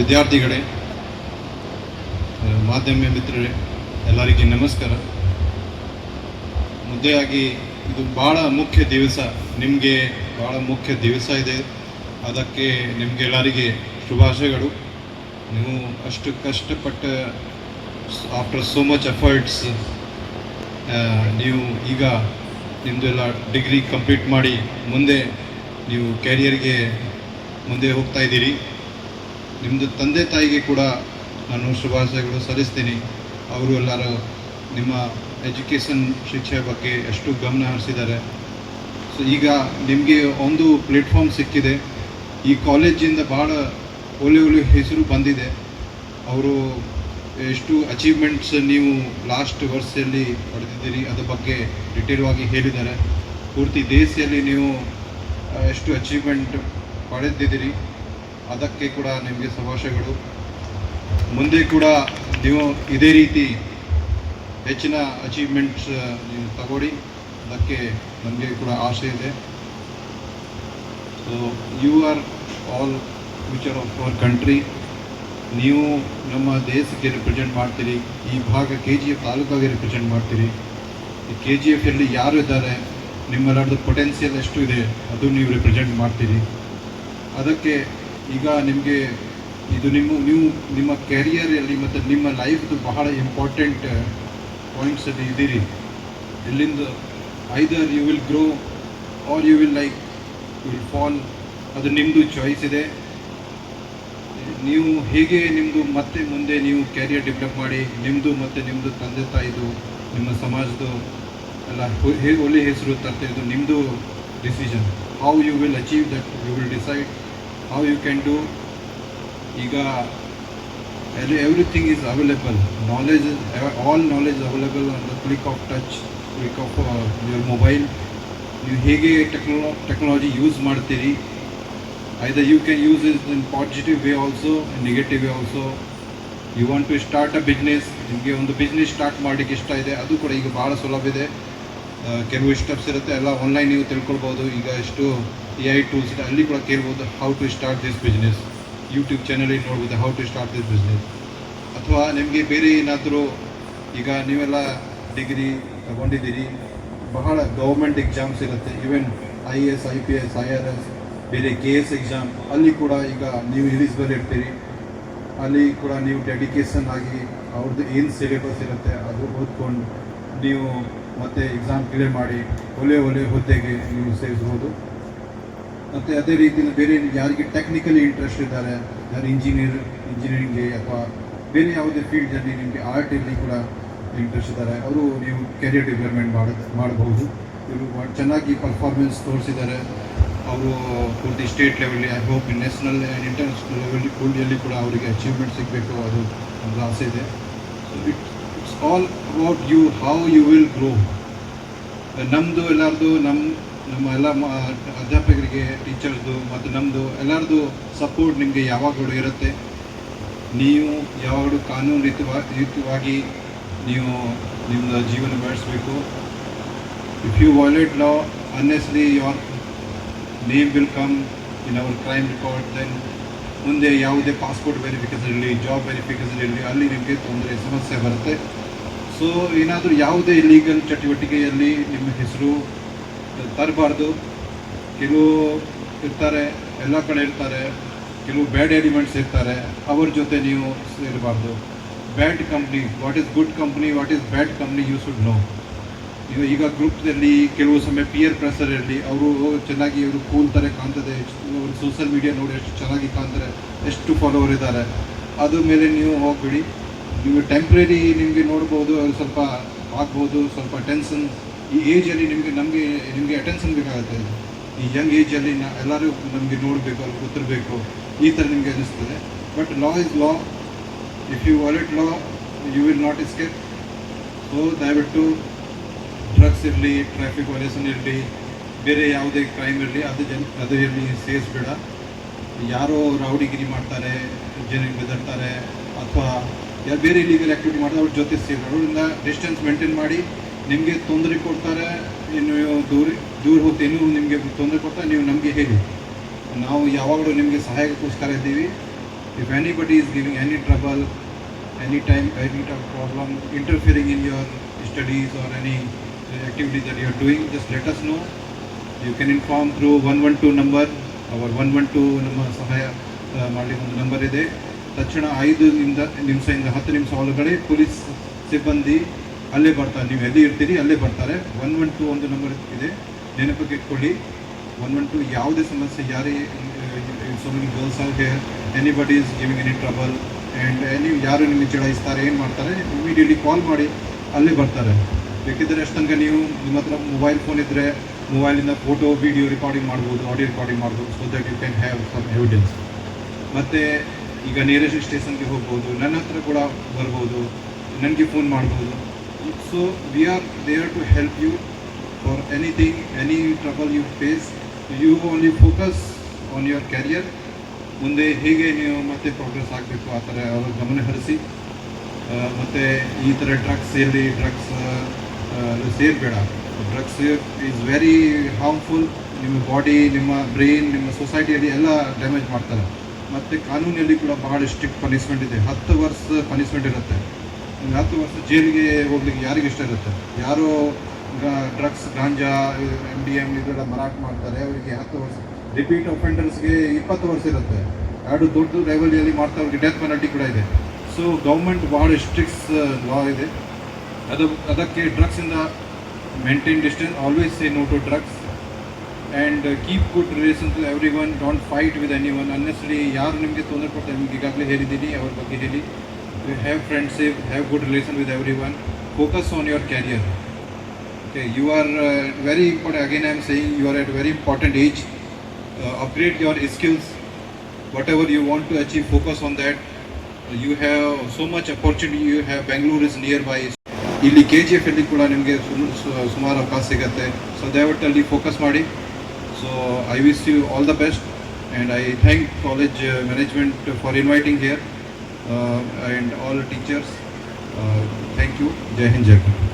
ವಿದ್ಯಾರ್ಥಿಗಳೇ, ಮಾಧ್ಯಮ ಮಿತ್ರರೇ, ಎಲ್ಲರಿಗೆ ನಮಸ್ಕಾರ. ಮುದ್ದೆಯಾಗಿ ಇದು ಭಾಳ ಮುಖ್ಯ ದಿವಸ, ನಿಮಗೆ ಭಾಳ ಮುಖ್ಯ ದಿವಸ ಇದೆ. ಅದಕ್ಕೆ ನಿಮಗೆಲ್ಲರಿಗೆ ಶುಭಾಶಯಗಳು. ನೀವು ಅಷ್ಟು ಕಷ್ಟಪಟ್ಟು ಆಫ್ಟರ್ ಸೋ ಮಚ್ ಎಫರ್ಟ್ಸ್ ನೀವು ಈಗ ನಿಮ್ಮದೆಲ್ಲ ಡಿಗ್ರಿ ಕಂಪ್ಲೀಟ್ ಮಾಡಿ ಮುಂದೆ ನೀವು ಕ್ಯಾರಿಯರ್ಗೆ ಮುಂದೆ ಹೋಗ್ತಾ ಇದ್ದೀರಿ. ನಿಮ್ಮದು ತಂದೆ ತಾಯಿಗೆ ಕೂಡ ನಾನು ಶುಭಾಶಯಗಳು ಸಲ್ಲಿಸ್ತೀನಿ. ಅವರು ಎಲ್ಲರೂ ನಿಮ್ಮ ಎಜುಕೇಷನ್ ಶಿಕ್ಷೆ ಬಗ್ಗೆ ಎಷ್ಟು ಗಮನ ಹರಿಸಿದ್ದಾರೆ. ಸೊ ಈಗ ನಿಮಗೆ ಒಂದು ಪ್ಲೇಟ್ಫಾರ್ಮ್ ಸಿಕ್ಕಿದೆ. ಈ ಕಾಲೇಜಿಂದ ಭಾಳ ಒಳ್ಳೆ ಹೆಸರು ಬಂದಿದೆ. ಅವರು ಎಷ್ಟು ಅಚೀವ್ಮೆಂಟ್ಸ್ ನೀವು ಲಾಸ್ಟ್ ವರ್ಷದಲ್ಲಿ ಪಡೆದಿದ್ದೀರಿ ಅದ್ರ ಬಗ್ಗೆ ಡಿಟೇಲ್ ಆಗಿ ಹೇಳಿದ್ದಾರೆ. ಪೂರ್ತಿ ದೇಶದಲ್ಲಿ ನೀವು ಎಷ್ಟು ಅಚೀವ್ಮೆಂಟ್ ಪಡೆದಿದ್ದೀರಿ ಅದಕ್ಕೆ ಕೂಡ ನಿಮಗೆ ಶುಭಾಶಯಗಳು. ಮುಂದೆ ಕೂಡ ನೀವು ಇದೇ ರೀತಿ ಹೆಚ್ಚಿನ ಅಚೀವ್ಮೆಂಟ್ಸ್ ನೀವು ತಗೊಳ್ಳಿ, ಅದಕ್ಕೆ ನಮಗೆ ಕೂಡ ಆಸೆ ಇದೆ. So you are all future of our country. ನೀವು ನಮ್ಮ ದೇಶಕ್ಕೆ ರಿಪ್ರೆಸೆಂಟ್ ಮಾಡ್ತೀರಿ. ಈ ಭಾಗ KGF ತಾಲೂಕಾಗೆ ರಿಪ್ರೆಸೆಂಟ್ ಮಾಡ್ತೀರಿ. ಈ KGFಲ್ಲಿ ಯಾರು ಇದ್ದಾರೆ, ನಿಮ್ಮೆಲ್ಲರದ್ದು ಪೊಟೆನ್ಷಿಯಲ್ ಎಷ್ಟು ಇದೆ ಅದು ನೀವು ರಿಪ್ರೆಸೆಂಟ್ ಮಾಡ್ತೀರಿ. ಅದಕ್ಕೆ ಈಗ ನಿಮಗೆ ಇದು ನಿಮ್ಮ ಕ್ಯಾರಿಯರಲ್ಲಿ ಮತ್ತು ನಿಮ್ಮ ಲೈಫ್ದು ಬಹಳ ಇಂಪಾರ್ಟೆಂಟ್ ಪಾಯಿಂಟ್ಸಲ್ಲಿ ಇದ್ದೀರಿ. ಇಲ್ಲಿಂದ either you will grow or you will will fall. ಅದು ನಿಮ್ಮದು ಚಾಯ್ಸ್ ಇದೆ. ನೀವು ಹೇಗೆ ನಿಮ್ಮದು ಮತ್ತೆ ಮುಂದೆ ನೀವು ಕ್ಯಾರಿಯರ್ ಡೆವಲಪ್ ಮಾಡಿ ನಿಮ್ಮದು ತಂದೆ ತಾಯಿದು ನಿಮ್ಮ ಸಮಾಜದ್ದು ಎಲ್ಲ ಹೇಗೆ ಒಳ್ಳೆ ಹೆಸರು ತರ್ತಿರೋದು ನಿಮ್ಮದು decision. How you will achieve that you will decide. How you can do. ಈಗ everything is available. Knowledge, all knowledge is available on the click of your mobile. ನೀವು ಹೇಗೆ ಟೆಕ್ನಾಲಜಿ ಯೂಸ್ ಮಾಡ್ತೀರಿ, either you can use it in positive way also and negative way also. You want to start a business, ನಿಮಗೆ ಒಂದು business start ಮಾಡಲಿಕ್ಕೆ ಇಷ್ಟ ಇದೆ, ಅದು ಕೂಡ ಈಗ ಭಾಳ ಸುಲಭ ಇದೆ. ಕೆಲವು ಸ್ಟೆಪ್ಸ್ ಇರುತ್ತೆ, ಎಲ್ಲ ಆನ್ಲೈನ್ ನೀವು ತಿಳ್ಕೊಳ್ಬೋದು. ಈಗ ಎಷ್ಟು AI ಟೂಲ್ಸ್ ಇದೆ, ಅಲ್ಲಿ ಕೂಡ ಕೇಳ್ಬೋದು how to start this business. YouTube ಚಾನಲಲ್ಲಿ ನೋಡ್ಬೋದು how to start this business. ಅಥವಾ ನಿಮಗೆ ಬೇರೆ ಏನಾದರೂ, ಈಗ ನೀವೆಲ್ಲ ಡಿಗ್ರಿ ತಗೊಂಡಿದ್ದೀರಿ, ಬಹಳ ಗೌರ್ಮೆಂಟ್ ಎಕ್ಸಾಮ್ಸ್ ಇರುತ್ತೆ, ಈವನ್ IAS IPS IRS ಬೇರೆ KS ಎಕ್ಸಾಮ್, ಅಲ್ಲಿ ಕೂಡ ಈಗ ನೀವು ಎಲಿಜಿಬಲ್ ಇರ್ತೀರಿ. ಅಲ್ಲಿ ಕೂಡ ನೀವು ಡೆಡಿಕೇಶನ್ ಆಗಿ ಅವ್ರದ್ದು ಏನು ಸಿಲೆಬಸ್ ಇರುತ್ತೆ ಅದು ಓದ್ಕೊಂಡು ನೀವು ಮತ್ತೆ ಎಕ್ಸಾಮ್ ಕ್ಲಿಯರ್ ಮಾಡಿ ಒಳ್ಳೆ ಹುದ್ದೆಗೆ ನೀವು ಸೇರಿಸ್ಬೋದು. ಮತ್ತು ಅದೇ ರೀತಿಯಲ್ಲಿ ಬೇರೆ ಯಾರಿಗೆ ಟೆಕ್ನಿಕಲಿ ಇಂಟ್ರೆಸ್ಟ್ ಇದ್ದಾರೆ, ಯಾರು ಇಂಜಿನಿಯರಿಂಗ್ಗೆ ಅಥವಾ ಬೇರೆ ಯಾವುದೇ ಫೀಲ್ಡಲ್ಲಿ ನಿಮಗೆ ಆರ್ಟಲ್ಲಿ ಕೂಡ ಇಂಟ್ರೆಸ್ಟ್ ಇದ್ದಾರೆ, ಅವರು ನೀವು ಕೆರಿಯರ್ ಡೆವಲಪ್ಮೆಂಟ್ ಮಾಡಬಹುದು. ಇವರು ಚೆನ್ನಾಗಿ ಪರ್ಫಾರ್ಮೆನ್ಸ್ ತೋರಿಸಿದ್ದಾರೆ. ಅವರು ಪೂರ್ತಿ ಸ್ಟೇಟ್ ಲೆವೆಲ್ಲಿ, I hope national and international ಲೆವೆಲ್ಲಿ ಕೂಡ ಅವರಿಗೆ ಅಚೀವ್ಮೆಂಟ್ ಸಿಗಬೇಕು, ಅದು ನಮ್ಮದು ಆಸೆ ಇದೆ. So it's all about you, how you will grow. ನಮ್ಮದು ಎಲ್ಲರದು ನಮ್ಮ ಎಲ್ಲ ಅಧ್ಯಾಪಕರಿಗೆ, ಟೀಚರ್ಸ್ದು ಮತ್ತು ನಮ್ಮದು ಎಲ್ಲರದು ಸಪೋರ್ಟ್ ನಿಮಗೆ ಯಾವಾಗಲೂ ಇರುತ್ತೆ. ನೀವು ಯಾವಾಗಲೂ ಕಾನೂನು ರೀತಿಯಾಗಿ ನೀವು ನಿಮ್ಮ ಜೀವನ ಬೆಳೆಸಬೇಕು. If you violate law, unnecessarily your name will come in our crime record. Then ಮುಂದೆ ಯಾವುದೇ ಪಾಸ್ಪೋರ್ಟ್ ವೆರಿಫಿಕೇಷನ್ ಇರಲಿ, ಜಾಬ್ ವೆರಿಫಿಕೇಷನ್ ಇರಲಿ, ಅಲ್ಲಿ ನಿಮಗೆ ಸಮಸ್ಯೆ ಬರುತ್ತೆ. ಸೊ ಏನಾದರೂ ಯಾವುದೇ ಇಲೀಗಲ್ ಚಟುವಟಿಕೆಯಲ್ಲಿ ನಿಮ್ಮ ಹೆಸರು ತರಬಾರ್ದು. ಕೆಲವು ಇರ್ತಾರೆ, ಎಲ್ಲ ಕಡೆ ಇರ್ತಾರೆ, ಕೆಲವು ಬ್ಯಾಡ್ ಎಲಿಮೆಂಟ್ಸ್ ಇರ್ತಾರೆ, ಅವ್ರ ಜೊತೆ ನೀವು ಸೇರಬಾರ್ದು. Bad company, what is good company, what is bad company, you should know. ಈಗ ಗ್ರೂಪ್ದಲ್ಲಿ ಕೆಲವು ಸಮಯ ಪಿಯರ್ ಪ್ರೆಸರ್ ಇರಲಿ, ಅವರು ಚೆನ್ನಾಗಿ ಇವರು ಕೂಲ್ ಥರ ಕಾಣ್ತದೆ, ಅವರು ಸೋಷಿಯಲ್ ಮೀಡಿಯಾ ನೋಡಿ ಎಷ್ಟು ಚೆನ್ನಾಗಿ ಕಾಣ್ತಾರೆ, ಎಷ್ಟು ಫಾಲೋವರ್ ಇದ್ದಾರೆ, ಅದ್ರ ಮೇಲೆ ನೀವು ಹೋಗ್ಬಿಡಿ. ನೀವು ಟೆಂಪ್ರರಿ ನಿಮಗೆ ನೋಡ್ಬೋದು, ಅದು ಸ್ವಲ್ಪ ಆಗ್ಬೋದು, ಸ್ವಲ್ಪ ಟೆನ್ಷನ್. ಈ ಏಜಲ್ಲಿ ನಿಮಗೆ ಅಟೆನ್ಷನ್ ಬೇಕಾಗುತ್ತೆ. ಈ ಯಂಗ್ ಏಜಲ್ಲಿ ಎಲ್ಲರೂ ನಮಗೆ ನೋಡಬೇಕು, ಅವ್ರಿಗೆ ಗೊತ್ತಿರಬೇಕು, ಈ ಥರ ನಿಮಗೆ ಅನ್ನಿಸ್ತದೆ. But law is law. If you violate law, you will not escape. So ದಯವಿಟ್ಟು ಡ್ರಗ್ಸ್ ಇರಲಿ, ಟ್ರಾಫಿಕ್ ವೈಲೇಷನ್ ಇರಲಿ, ಬೇರೆ ಯಾವುದೇ ಕ್ರೈಮ್ ಇರಲಿ, ಅದರಲ್ಲಿ ಸೇರಿಸ್ಬೇಡ. ಯಾರೋ ರೌಡಿಗಿರಿ ಮಾಡ್ತಾರೆ, ಜನರಿಗೆ ಬೆದರ್ತಾರೆ, ಅಥವಾ ಬೇರೆ ಇಲೀಗಲ್ ಆ್ಯಕ್ಟಿವಿಟಿ ಮಾಡಿದ್ರೆ ಅವ್ರ ಜೊತೆ ಸೇರಿ ಅವರಿಂದ ಡಿಸ್ಟೆನ್ಸ್ ಮೇಂಟೈನ್ ಮಾಡಿ. ನಿಮಗೆ ತೊಂದರೆ ಕೊಡ್ತಾರೆ, ಇನ್ನು ದೂರ ಹೋಗ್ತಾ ಇನ್ನೂ ನಿಮಗೆ ತೊಂದರೆ ಕೊಡ್ತಾರೆ, ನೀವು ನಮಗೆ ಹೇಳಿ. ನಾವು ಯಾವಾಗಲೂ ನಿಮಗೆ ಸಹಾಯಕ್ಕೋಸ್ಕರ ಇದ್ದೀವಿ. If anybody is giving any trouble, any time, any type of problem, interfering in your studies or any activity that you are doing, just let us know. You can inform through 112 number. Our 112 ನಮ್ಮ ಸಹಾಯ ಮಾಡಲಿಕ್ಕೆ ಒಂದು number ಇದೆ. ತಕ್ಷಣ 5 ನಿಮಿಷದಿಂದ 10 ನಿಮಿಷ ಒಳಗಡೆ police ಸಿಬ್ಬಂದಿ ಅಲ್ಲೇ ಬರ್ತಾರೆ. ನೀವು ಎಲ್ಲಿ ಇರ್ತೀರಿ ಅಲ್ಲೇ ಬರ್ತಾರೆ. 112 ಒಂದು ನಂಬರ್ ಇದೆ, ನೆನಪಿಗೆ ಇಟ್ಕೊಳ್ಳಿ. 112 ಯಾವುದೇ ಸಮಸ್ಯೆ, ಯಾರೇ so many girls are here, anybody is giving any trouble and ಯಾರು ನಿಮಗೆ ಚಡಾಯಿಸ್ತಾರೆ, ಏನು ಮಾಡ್ತಾರೆ, ಇಮಿಡಿಯೇಟ್ಲಿ ಕಾಲ್ ಮಾಡಿ ಅಲ್ಲೇ ಬರ್ತಾರೆ. ಬೇಕಿದ್ದರೆ ಅಷ್ಟು ತನಕ ನೀವು ನಿಮ್ಮ ಹತ್ರ ಮೊಬೈಲ್ ಫೋನ್ ಇದ್ದರೆ ಮೊಬೈಲಿಂದ ಫೋಟೋ ವಿಡಿಯೋ ರೆಕಾರ್ಡಿಂಗ್ ಮಾಡ್ಬೋದು, ಆಡಿಯೋ ರೆಕಾರ್ಡಿಂಗ್ ಮಾಡ್ಬೋದು, so that you can have some evidence. ಮತ್ತು ಈಗ ನಿಯರೆಸ್ಟ್ ಸ್ಟೇಷನ್ಗೆ ಹೋಗ್ಬೋದು, ನನ್ನ ಹತ್ರ ಕೂಡ ಬರ್ಬೋದು, ನನಗೆ ಫೋನ್ ಮಾಡ್ಬೋದು. So we are there to help you for anything, any trouble you face. You only focus on your career. ಮುಂದೆ ಹೇಗೆ ನೀವು ಮತ್ತೆ ಪ್ರೋಗ್ರೆಸ್ ಆಗಬೇಕು ಆ ಥರ ಅವರು ಗಮನ ಹರಿಸಿ. ಮತ್ತು ಈ ಥರ ಡ್ರಗ್ಸ್ ಸೇರಬೇಡ. Drugs is very harmful. ನಿಮ್ಮ ಬಾಡಿ, ನಿಮ್ಮ ಬ್ರೈನ್, ನಿಮ್ಮ ಸೊಸೈಟಿಯಲ್ಲಿ ಎಲ್ಲ ಡ್ಯಾಮೇಜ್ ಮಾಡ್ತಾರೆ. ಮತ್ತು ಕಾನೂನಲ್ಲಿ ಕೂಡ ಬಹಳ ಸ್ಟ್ರಿಕ್ಟ್ ಪನಿಷ್ಮೆಂಟ್ ಇದೆ. 10 ವರ್ಷ ಪನಿಷ್ಮೆಂಟ್ ಇರುತ್ತೆ. 10 ವರ್ಷ ಜೈಲಿಗೆ ಹೋಗ್ಲಿಕ್ಕೆ ಯಾರಿಗೆ ಇಷ್ಟ ಇರುತ್ತೆ? ಯಾರೋ ಡ್ರಗ್ಸ್, ಗಾಂಜಾ, MDM ಇದೆಲ್ಲ ಮಾರಾಟ ಮಾಡ್ತಾರೆ, ಅವರಿಗೆ 10 ವರ್ಷ. ರಿಪೀಟ್ ಅಫೆಂಡರ್ಸ್ಗೆ 20 ವರ್ಷ ಇರುತ್ತೆ. ಎರಡು ದೊಡ್ಡ ಲೆವೆಲಲ್ಲಿ ಮಾಡ್ತಾ ಅವ್ರಿಗೆ ಡೆತ್ ಪೆನಾಲ್ಟಿ ಕೂಡ ಇದೆ. ಸೊ ಗೌರ್ಮೆಂಟ್ ಬಹಳ ಸ್ಟ್ರಿಕ್ಟ್ಸ್ ಲಾ ಇದೆ. ಅದಕ್ಕೆ ಡ್ರಗ್ಸಿಂದ maintain distance, always say no to drugs and keep good relation to every one. Don't fight with any one unnecessarily. ಯಾರು ನಿಮಗೆ ತೊಂದರೆ ಕೊಡ್ತಾರೆ, ನಿಮ್ಗೆ ಈಗಾಗಲೇ ಹೇಳಿದ್ದೀನಿ, ಅವ್ರ ಬಗ್ಗೆ ಹೇಳಿ. Have friendship, have good relation with every one. Focus on your carrier. Okay, you are very important. Again, I am saying you are at a very important age. Upgrade your skills. Whatever you want to achieve, focus on that. You have so much opportunity. You have Bangalore is nearby. ಇಲ್ಲಿ KGF ಅಲ್ಲಿ ಕೂಡ ನಿಮಗೆ ಸುಮಾರು ಅವಕಾಶ ಸಿಗುತ್ತೆ. So ದಯವಿಟ್ಟು focus ಮಾಡಿ. So I wish you all the best and I thank college management for inviting here and all teachers. Thank you. ಜೈ ಹಿಂದ್, ಜೈ ಭಾರತ್.